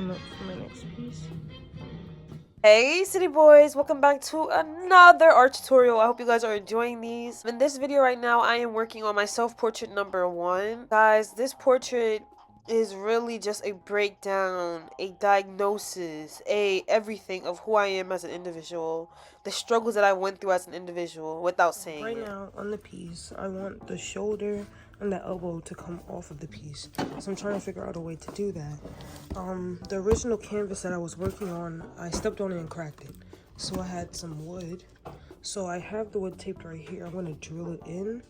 came up for my next piece. Hey city boys, welcome back to another art tutorial. I hope you guys are enjoying these. In this video right now, I am working on my self-portrait number 1. Guys, this portrait is really just a breakdown, a diagnosis, a everything of who I am as an individual, the struggles that I went through as an individual without saying Right it. now on the piece, I want the shoulder and the elbow to come off of the piece. So I'm trying to figure out a way to do that. The original canvas that I was working on, I stepped on it and cracked it. So I had some wood. So I have the wood taped right here. I'm gonna drill it in.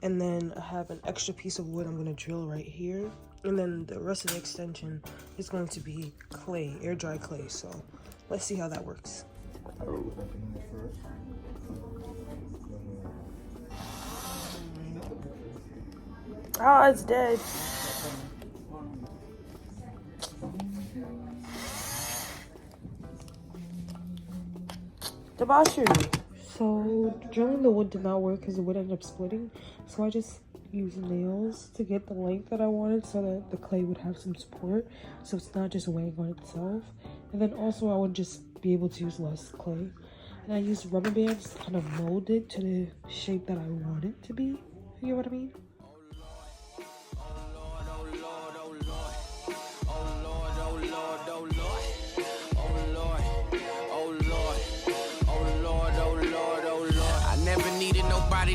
And then I have an extra piece of wood I'm gonna drill right here. And then the rest of the extension is going to be clay, air dry clay. So let's see how that works. Ah, it's dead. Debauchery. So drilling the wood did not work because the wood ended up splitting. So I just used nails to get the length that I wanted so that the clay would have some support. So it's not just weighing on itself. And then also I would just be able to use less clay. And I used rubber bands to kind of mold it to the shape that I want it to be. You know what I mean?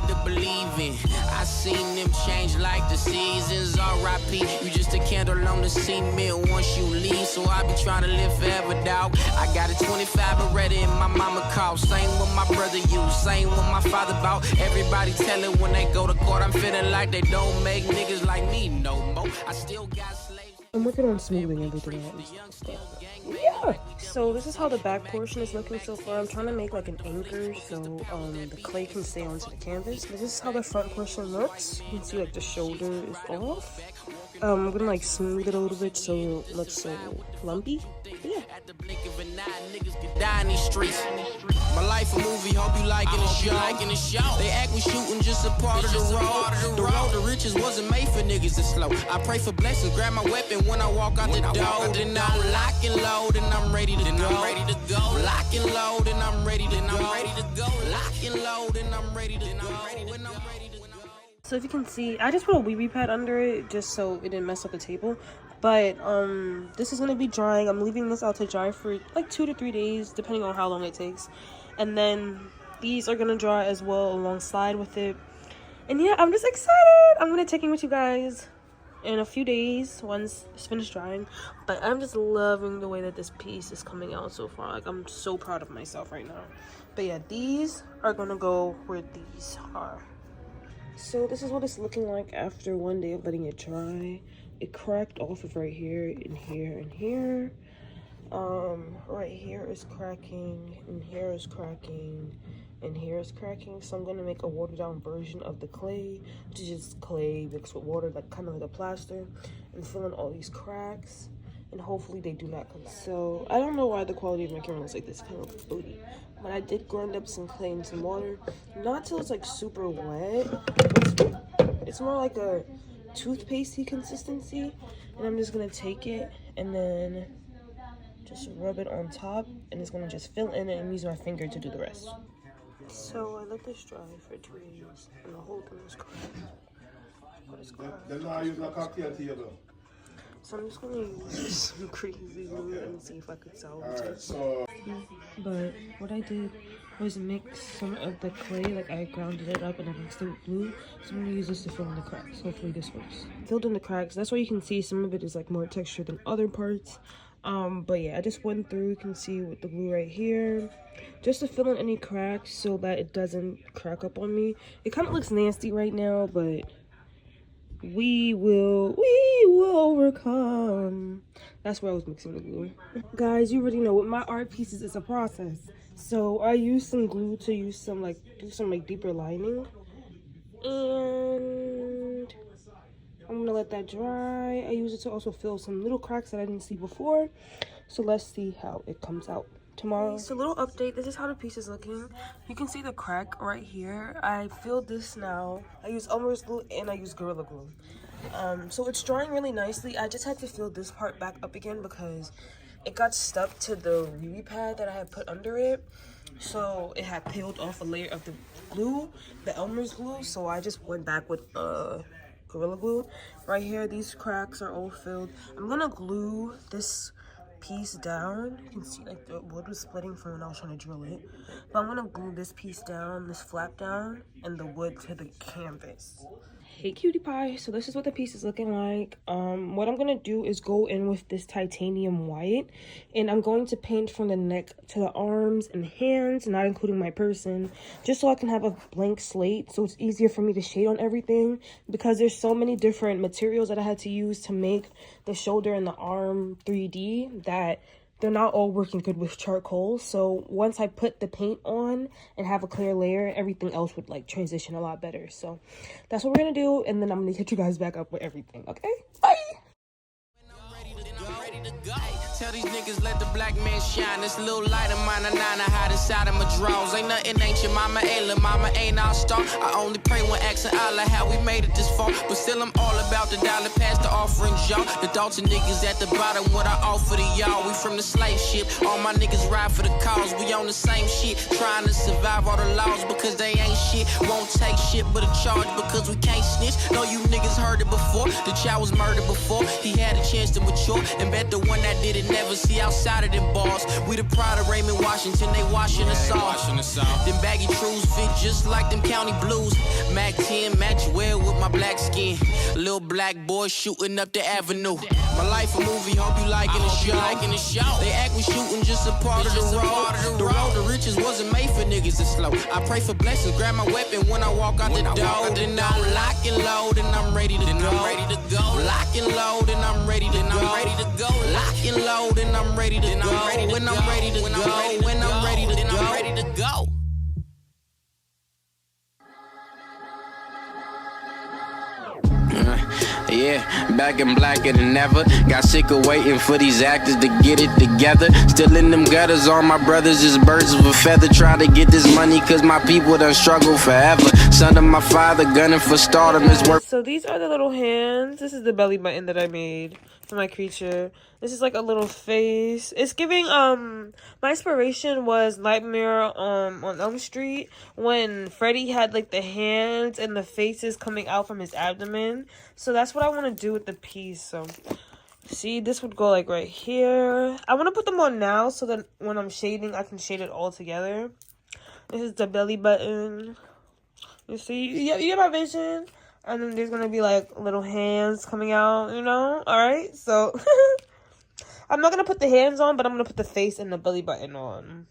To believe in. I seen them change like the seasons. R.I.P. You just a candle on the cement once you leave. So I be trying to live forever, dog. I got a 25 Beretta in my mama car. Same with my brother used, same with my father bought. Everybody tell it when they go to court. I'm feeling like they don't make niggas like me no more. I still got slaves. I'm working on smoothing everything out. Yeah. So this is how the back portion is looking so far. I'm trying to make like an anchor so the clay can stay onto the canvas. This is how the front portion looks. You can see like the shoulder is off. I'm gonna like smooth it a little bit so it looks so lumpy. Yeah. At the blink of an eye, niggas could die in these streets. My life a movie, hope you liking the show. They act we shooting just a part of the road. The road to riches wasn't made for niggas to slow. I pray for blessings, grab my weapon when I walk out the door. Then I'm lock and load and I'm ready to go. Lock and load and I'm ready to go. Lock and load and I'm ready to go. So if you can see, I just put a wee pad under it just so it didn't mess up the table. But this is gonna be drying. I'm leaving this out to dry for like 2 to 3 days, depending on how long it takes. And then these are gonna dry as well alongside with it. And yeah, I'm just excited. I'm gonna check in with you guys in a few days once it's finished drying. But I'm just loving the way that this piece is coming out so far. Like, I'm so proud of myself right now. But yeah, these are gonna go where these are. So this is what it's looking like after 1 day of letting it dry. It cracked off of right here and here and here. Right here is cracking, and here is cracking, and here is cracking. So I'm gonna make a watered down version of the clay, which is just clay mixed with water, like kind of like a plaster, and fill in all these cracks. And hopefully they do not come. So I don't know why the quality of my camera looks like this, kind of booty. But I did grind up some clay and some water, not till it's like super wet. It's more like a toothpastey consistency, and I'm just gonna take it and then just rub it on top, and it's gonna just fill in it and use my finger to do the rest. So I let this dry for 2 days, and the whole thing is cracked. So I'm just gonna use some crazy glue and see if I could salvage it. But what I did was mix some of the clay, like I grounded it up and I mixed it with glue. So I'm gonna use this to fill in the cracks. Hopefully this works. Filled in the cracks. That's why you can see some of it is like more texture than other parts. But yeah, I just went through. You can see with the glue right here, just to fill in any cracks so that it doesn't crack up on me. It kind of looks nasty right now, but we will overcome. That's why I was mixing the glue. Guys, you already know with my art pieces it's a process. So I used some glue to use some do some deeper lining, and I'm gonna let that dry. I use it to also fill some little cracks that I didn't see before. So let's see how it comes out tomorrow. So little update, this is how the piece is looking. You can see the crack right here. I filled this now. I use Elmer's glue and I use Gorilla Glue. So it's drying really nicely. I just had to fill this part back up again because it got stuck to the UV pad that I had put under it. So it had peeled off a layer of the glue, the Elmer's glue. So I just went back with Gorilla Glue. Right here, these cracks are all filled. I'm gonna glue this piece down. You can see like the wood was splitting from when I was trying to drill it. But I'm gonna glue this piece down, this flap down, and the wood to the canvas. Hey cutie pie, so this is what the piece is looking like. What I'm gonna do is go in with this titanium white, and I'm going to paint from the neck to the arms and hands, not including my person, just so I can have a blank slate, so it's easier for me to shade on everything, because there's so many different materials that I had to use to make the shoulder and the arm 3D that they're not all working good with charcoal. So once I put the paint on and have a clear layer, everything else would like transition a lot better. So that's what we're gonna do, and then I'm gonna hit you guys back up with everything. Okay, bye. Tell these niggas let the black man shine. This little light of mine, I hide inside of my drawers. Ain't nothing ancient, mama, ayla, mama ain't our star. I only pray when asking Allah how we made it this far. But still I'm all about the dollar, past the offerings, y'all. The thoughts of niggas at the bottom, what I offer to y'all. We from the slave ship, all my niggas ride for the cause. We on the same shit, trying to survive all the laws because they ain't shit. Won't take shit but a charge because we can't snitch. Know you niggas heard it before, the child was murdered before. He had a chance to mature and bet the one that did it never see outside of them bars. We the pride of Raymond Washington, they washing us off. Them baggy trues fit just like them county blues. Mac 10 match well with my black skin. Little black boy shooting up the avenue. My life a movie, hope you liking the show. They act we shooting just a part of the road. The road to riches wasn't made for niggas to slow. I pray for blessings, grab my weapon when I walk out the door. Then I'm lock and load and I'm ready to go. Lock and load and I'm ready to go. Lock and load and I'm ready to go. When I'm ready to go. When I'm ready to go. Yeah, back and blacker than ever. Got sick of waiting for these actors to get it together. Still in them gutters, all my brothers is birds of a feather. Try to get this money cause my people done struggle forever. Son of my father gunning for stardom is worth. So these are the little hands. This is the belly button that I made for my creature. This is like a little face. It's giving my inspiration was Nightmare on Elm Street when Freddy had like the hands and the faces coming out from his abdomen. So that's what I want to do with the piece. So see, this would go like right here. I want to put them on now so that when I'm shading I can shade it all together. This is the belly button. You see, you get my vision. And then there's gonna be like little hands coming out, you know? Alright, so I'm not gonna put the hands on, but I'm gonna put the face and the belly button on.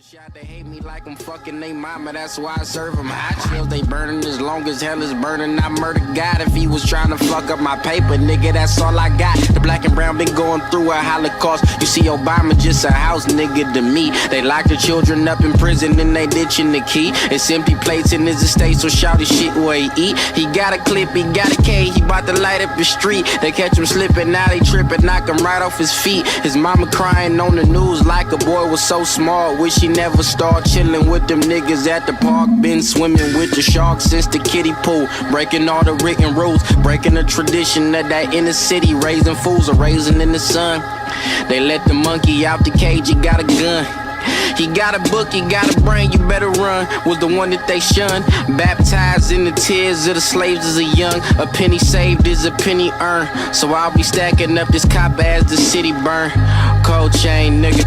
Shot, they hate me like I'm fucking they mama, that's why I serve them hot shells. They burning as long as hell is burning. I murder God if he was trying to fuck up my paper, nigga, that's all I got. The black and brown been going through a holocaust. You see Obama just a house nigga to me. They lock the children up in prison and they ditching the key. It's empty plates in his estate, so shout his shit where he eat. He got a clip, he got a K, he bout to light up the street. They catch him slipping, now they tripping, knock him right off his feet. His mama crying on the news like a boy was so small. Wish he never start chilling with them niggas at the park. Been swimming with the sharks since the kiddie pool. Breaking all the written rules, breaking the tradition of that inner city. Raising fools or raising in the sun. They let the monkey out the cage, he got a gun. He got a book, he got a brain, you better run. Was the one that they shunned. Baptized in the tears of the slaves as a young. A penny saved is a penny earned. So I'll be stacking up this copper as the city burn. Cold chain, nigga.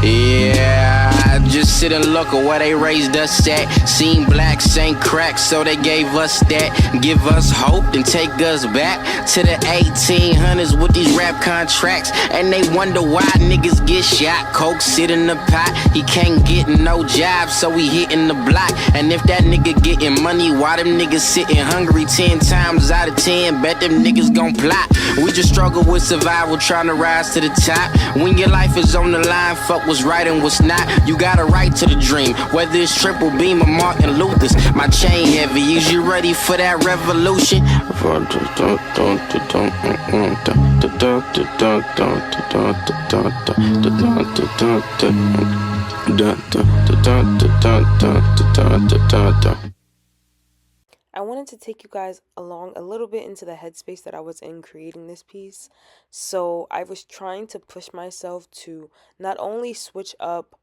Yeah, just sit and look at where they raised us at. Seen blacks ain't cracks, so they gave us that. Give us hope and take us back to the 1800s with these rap contracts. And they wonder why niggas get shot. Coke sit in the pot, he can't get no job, so he hitting the block. And if that nigga getting money, why them niggas sitting hungry 10 times out of 10? Bet them niggas gon' plot. We just struggle with survival, trying to rise to the top. When your life is on the line, fuck what's right and what's not. You got a right to the dream, whether it's Triple Beam or Martin Luther's. My chain heavy, is you ready for that revolution? I wanted to take you guys along a little bit into the headspace that I was in creating this piece. So I was trying to push myself to not only switch up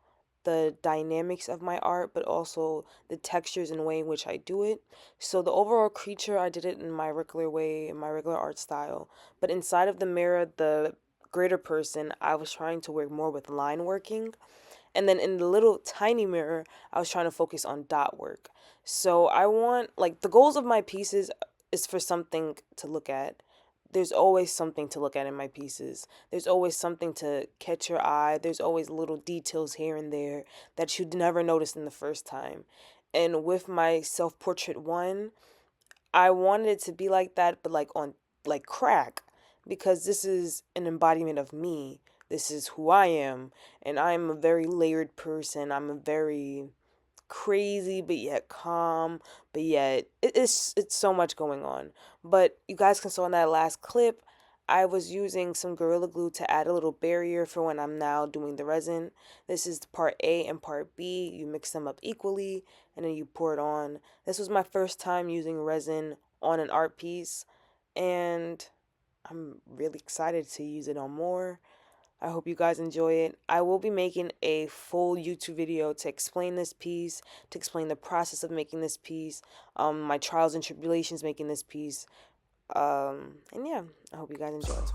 the dynamics of my art, but also the textures and way in which I do it. So the overall creature, I did it in my regular way, in my regular art style. But inside of the mirror, the greater person, I was trying to work more with line working. And then in the little tiny mirror, I was trying to focus on dot work. So I want, like, the goals of my pieces is for something to look at. There's always something to look at in my pieces. There's always something to catch your eye. There's always little details here and there that you'd never noticed in the first time. And with my self-portrait one, I wanted it to be like that, but like on like crack, because this is an embodiment of me. This is who I am, and I'm a very layered person. I'm a very crazy but yet calm, but yet it's so much going on. But you guys can saw in that last clip, I was using some Gorilla Glue to add a little barrier for when I'm now doing the resin. This is part A and part B. You mix them up equally and then you pour it on. This was my first time using resin on an art piece, and I'm really excited to use it on more. I hope you guys enjoy it. I will be making a full YouTube video to explain this piece, to explain the process of making this piece, my trials and tribulations making this piece. And yeah, I hope you guys enjoy it.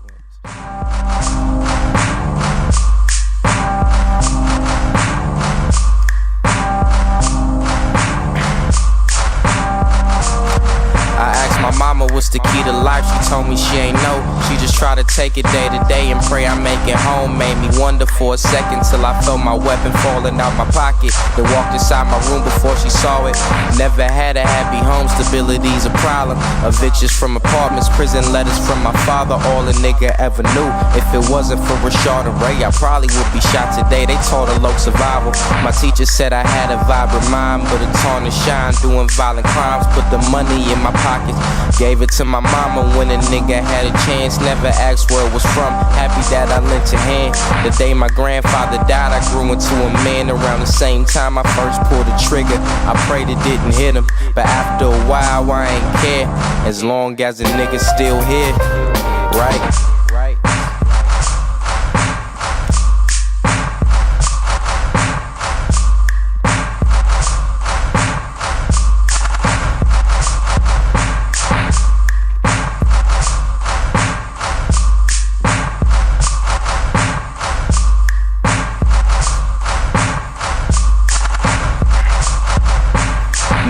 I asked my mama what's the key to life, she told me she ain't know. She just try to take it day to day and pray I make it home. Made me wonder for a second till I felt my weapon falling out my pocket. Then walked inside my room before she saw it. Never had a happy home, stability's a problem. Evictions from apartments, prison letters from my father, all a nigga ever knew. If it wasn't for Rashard and Ray, I probably would be shot today. They taught a low survival. My teacher said I had a vibrant mind, but a tarnished shine, doing violent crimes. Put the money in my pocket, gave it to my mama when a nigga had a chance. Never asked where it was from, happy that I lent a hand. The day my grandfather died, I grew into a man. Around the same time I first pulled the trigger, I prayed it didn't hit him. But after a while I ain't care, as long as the nigga still here, right?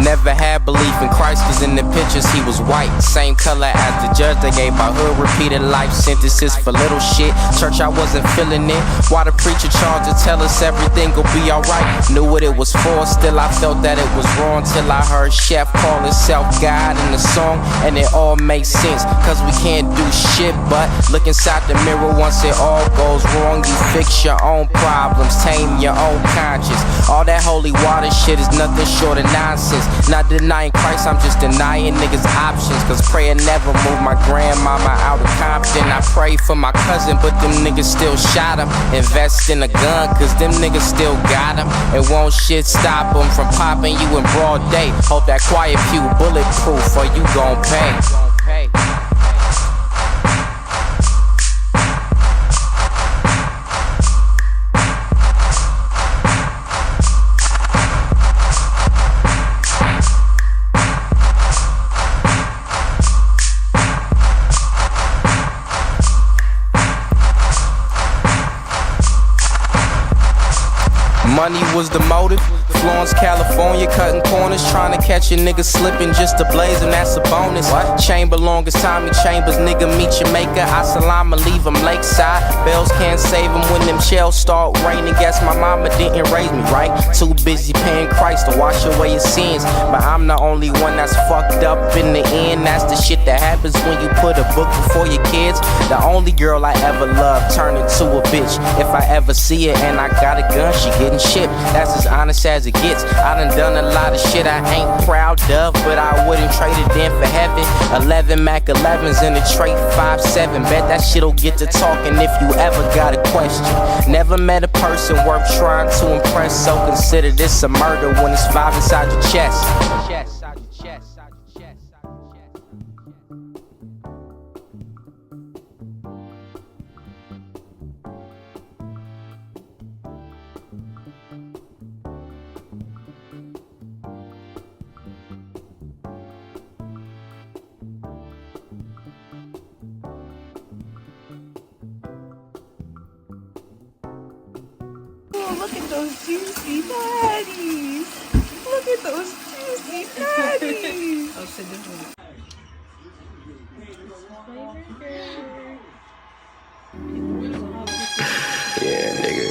Never had belief in Christ, cause in the pictures he was white, same color as the judge. They gave my hood repeated life sentences for little shit. Church, I wasn't feeling it. Why the preacher charged to tell us everything gon' be alright? Knew what it was for, still I felt that it was wrong. Till I heard Chef call himself God in the song, and it all makes sense, cause we can't do shit but look inside the mirror. Once it all goes wrong, you fix your own problems, tame your own conscience. All that holy water shit is nothing short of nonsense. Not denying Christ, I'm just denying niggas options, cause prayer never moved my grandmama out of Compton. I prayed for my cousin, but them niggas still shot him. Invest in a gun, cause them niggas still got him. And won't shit stop them from popping you in broad day. Hope that quiet pew bulletproof or you gon' pay. Money was the motive. Florence, California, cutting corners, trying to catch a nigga slipping just to blaze him, that's a bonus. What? Chamber long as Tommy Chambers, nigga meet your maker. Assalamu leave him lakeside. Bells can't save him when them shells start raining. Guess my mama didn't raise me right. Too busy paying Christ to wash away his sins. But I'm the only one that's fucked up in the end. That's the shit that happens when you put a book before your kids. The only girl I ever loved turned into a bitch. If I ever see her and I got a gun, she getting shipped. That's as honest as it it gets. I done a lot of shit I ain't proud of, but I wouldn't trade it in for heaven. 11 Mac 11s in a trait 5-7. Bet that shit'll get to talking if you ever got a question. Never met a person worth trying to impress, so consider this a murder when it's 5 inside your chest. Oh, look at those juicy patties. Look at those juicy patties. Oh, shit, this one. Yeah, nigga.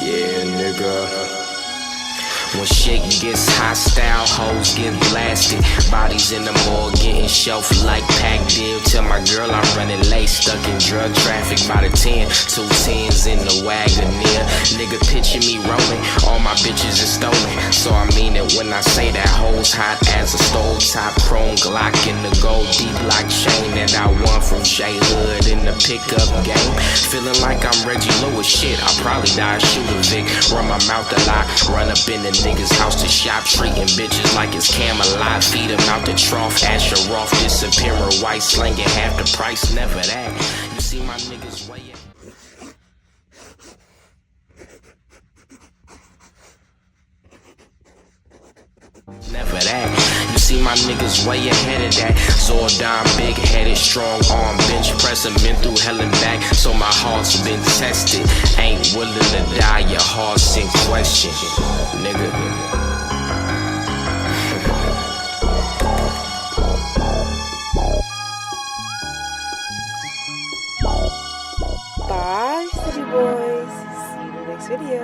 Yeah, nigga. When shit gets hostile, hoes get blasted. Bodies in the morgue getting shelf like pack deal. Tell my girl I'm running late, stuck in drug traffic by the 10. 2 10s in the Wagoneer. Nigga picture me rolling, all my bitches is stolen. So I mean it when I say that hoes hot as a stove top. Chrome Glock in the gold deep lock chain that I won from J Hood in the pickup game. Feeling like I'm Reggie Lewis, shit, I'll probably die shooting Vic. Run my mouth a lot, run up in the niggas' house to shop, treating bitches like it's Camelot. Feed them out the trough, Asher off, disappearing white, slinging half the price, never that. You see my niggas way up. Never that. You see my niggas way ahead of that. Zordon, big headed, strong arm, bench pressing, been through hell and back, so my heart's been tested. Ain't willing to die, your heart's in question, nigga. Bye, city boys. See you in the next video.